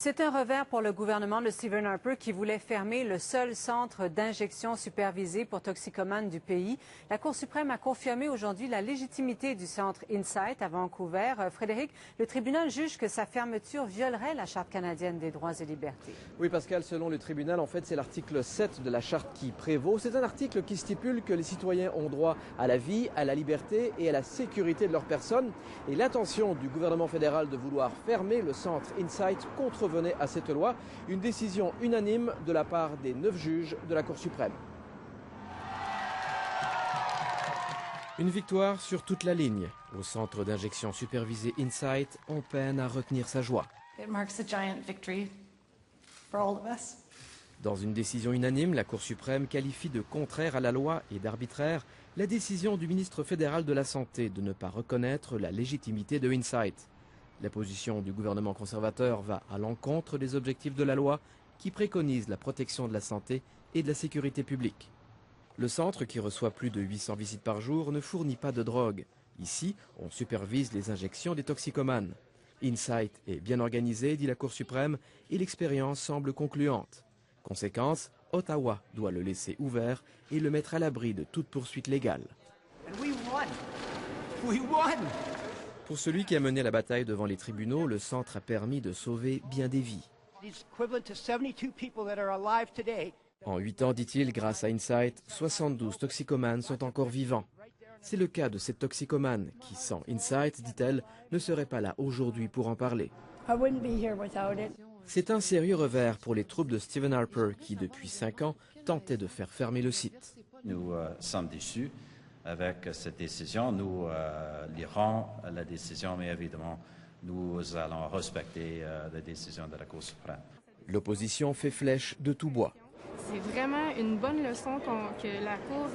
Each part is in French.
C'est un revers pour le gouvernement de Stephen Harper qui voulait fermer le seul centre d'injection supervisé pour toxicomanes du pays. La Cour suprême a confirmé aujourd'hui la légitimité du centre Insight à Vancouver. Frédéric, le tribunal juge que sa fermeture violerait la Charte canadienne des droits et libertés. Oui, Pascal, selon le tribunal, en fait, c'est l'article 7 de la Charte qui prévaut. C'est un article qui stipule que les citoyens ont droit à la vie, à la liberté et à la sécurité de leur personne. Et l'intention du gouvernement fédéral de vouloir fermer le centre Insight contrevenait à cette loi, une décision unanime de la part des 9 juges de la Cour suprême. Une victoire sur toute la ligne. Au centre d'injection supervisé Insight, on peine à retenir sa joie. Dans une décision unanime, la Cour suprême qualifie de contraire à la loi et d'arbitraire la décision du ministre fédéral de la Santé de ne pas reconnaître la légitimité de Insight. La position du gouvernement conservateur va à l'encontre des objectifs de la loi qui préconise la protection de la santé et de la sécurité publique. Le centre, qui reçoit plus de 800 visites par jour, ne fournit pas de drogue. Ici, on supervise les injections des toxicomanes. Insight est bien organisé, dit la Cour suprême, et l'expérience semble concluante. Conséquence, Ottawa doit le laisser ouvert et le mettre à l'abri de toute poursuite légale. Pour celui qui a mené la bataille devant les tribunaux, le centre a permis de sauver bien des vies. En 8 ans, dit-il, grâce à Insight, 72 toxicomanes sont encore vivants. C'est le cas de cette toxicomane qui, sans Insight, dit-elle, ne serait pas là aujourd'hui pour en parler. C'est un sérieux revers pour les troupes de Stephen Harper qui, depuis 5 ans, tentaient de faire fermer le site. Nous sommes déçus. Avec cette décision, nous lirons la décision, mais évidemment, nous allons respecter la décision de la Cour suprême. L'opposition fait flèche de tout bois. C'est vraiment une bonne leçon que la Cour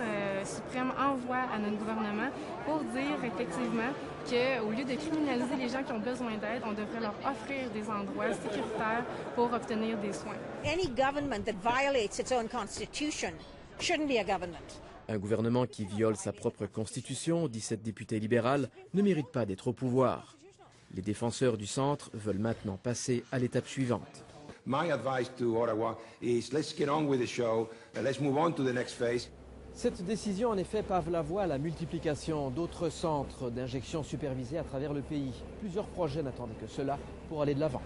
suprême envoie à notre gouvernement pour dire effectivement qu'au lieu de criminaliser les gens qui ont besoin d'aide, on devrait leur offrir des endroits sécuritaires pour obtenir des soins. Any government that violates its own constitution shouldn't be a government. Un gouvernement qui viole sa propre constitution, dit cette députée libérale, ne mérite pas d'être au pouvoir. Les défenseurs du centre veulent maintenant passer à l'étape suivante. Cette décision, en effet, pave la voie à la multiplication d'autres centres d'injection supervisés à travers le pays. Plusieurs projets n'attendent que cela pour aller de l'avant.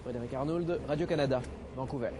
Frédéric Arnould, Radio-Canada, Vancouver.